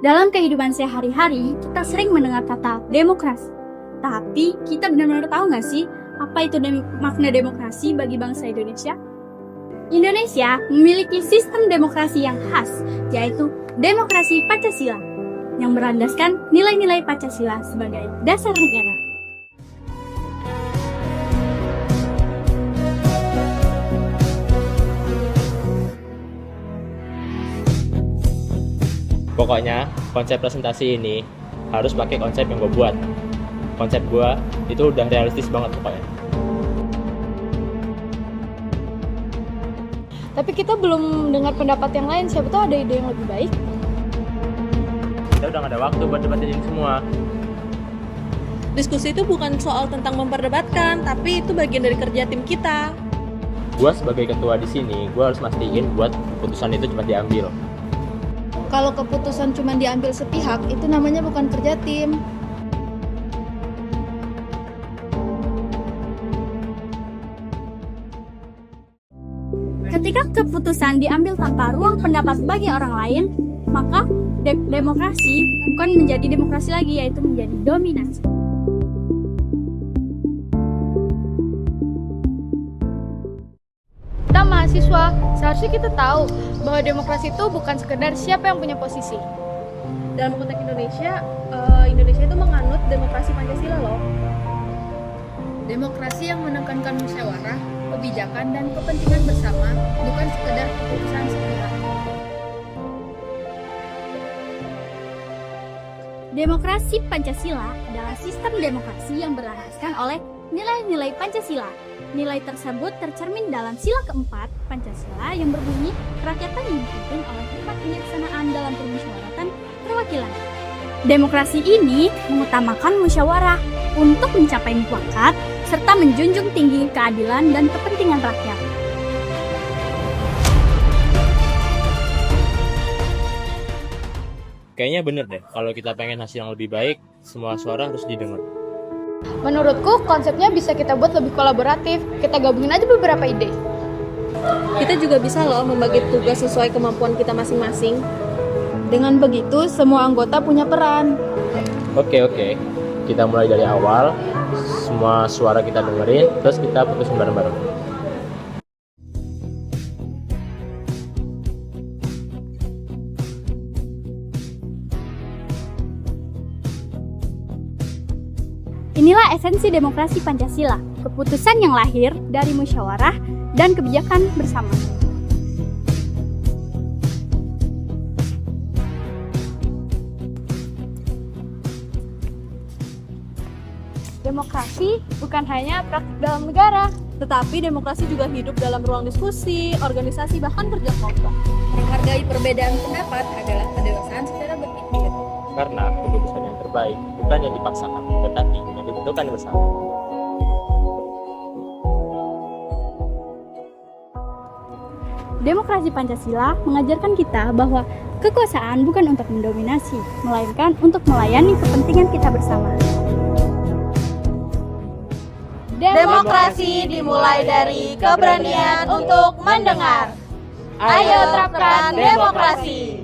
Dalam kehidupan sehari-hari, kita sering mendengar kata demokrasi. Tapi, kita benar-benar tahu nggak sih, apa itu makna demokrasi bagi bangsa Indonesia? Indonesia memiliki sistem demokrasi yang khas, yaitu demokrasi Pancasila, yang berlandaskan nilai-nilai Pancasila sebagai dasar negara. Pokoknya konsep presentasi ini harus pakai konsep yang gue buat. Konsep gue itu udah realistis banget pokoknya. Tapi kita belum dengar pendapat yang lain, siapa tahu ada ide yang lebih baik. Kita udah gak ada waktu buat debatin ini semua. Diskusi itu bukan soal tentang memperdebatkan, tapi itu bagian dari kerja tim kita. Gue sebagai ketua di sini, gue harus mastiin buat keputusan itu cepat diambil. Kalau keputusan cuma diambil sepihak, itu namanya bukan kerja tim. Ketika keputusan diambil tanpa ruang pendapat bagi orang lain, maka demokrasi bukan menjadi demokrasi lagi, yaitu menjadi dominasi. Kita mahasiswa, seharusnya kita tahu bahwa demokrasi itu bukan sekedar siapa yang punya posisi. Dalam konteks Indonesia, Indonesia itu menganut demokrasi Pancasila loh. Demokrasi yang menekankan musyawarah, kebijakan, dan kepentingan bersama, bukan sekedar keputusan sepihak. Demokrasi Pancasila adalah sistem demokrasi yang berlandaskan oleh nilai-nilai Pancasila. Nilai tersebut tercermin dalam sila keempat Pancasila yang berbunyi kerakyatan dipimpin oleh empat kebijaksanaan dalam permusyawaratan perwakilan. Demokrasi ini mengutamakan musyawarah untuk mencapai mufakat serta menjunjung tinggi keadilan dan kepentingan rakyat. Kayaknya bener deh, kalau kita pengen hasil yang lebih baik, semua suara harus didengar. Menurutku, konsepnya bisa kita buat lebih kolaboratif. Kita gabungin aja beberapa ide. Kita juga bisa loh membagi tugas sesuai kemampuan kita masing-masing. Dengan begitu, semua anggota punya peran. Oke, kita mulai dari awal, semua suara kita dengerin, terus kita putusin bareng-bareng. Inilah esensi demokrasi Pancasila, keputusan yang lahir dari musyawarah dan kebijakan bersama. Demokrasi bukan hanya praktik dalam negara. Tetapi demokrasi juga hidup dalam ruang diskusi, organisasi, bahkan kerja kelompok. Menghargai perbedaan pendapat adalah kedewasaan secara berpikir. Karena keputusan yang terbaik bukan yang dipaksakan, tetapi yang dibutuhkan bersama. Demokrasi Pancasila mengajarkan kita bahwa kekuasaan bukan untuk mendominasi, melainkan untuk melayani kepentingan kita bersama. Demokrasi dimulai dari keberanian untuk mendengar. Ayo terapkan demokrasi.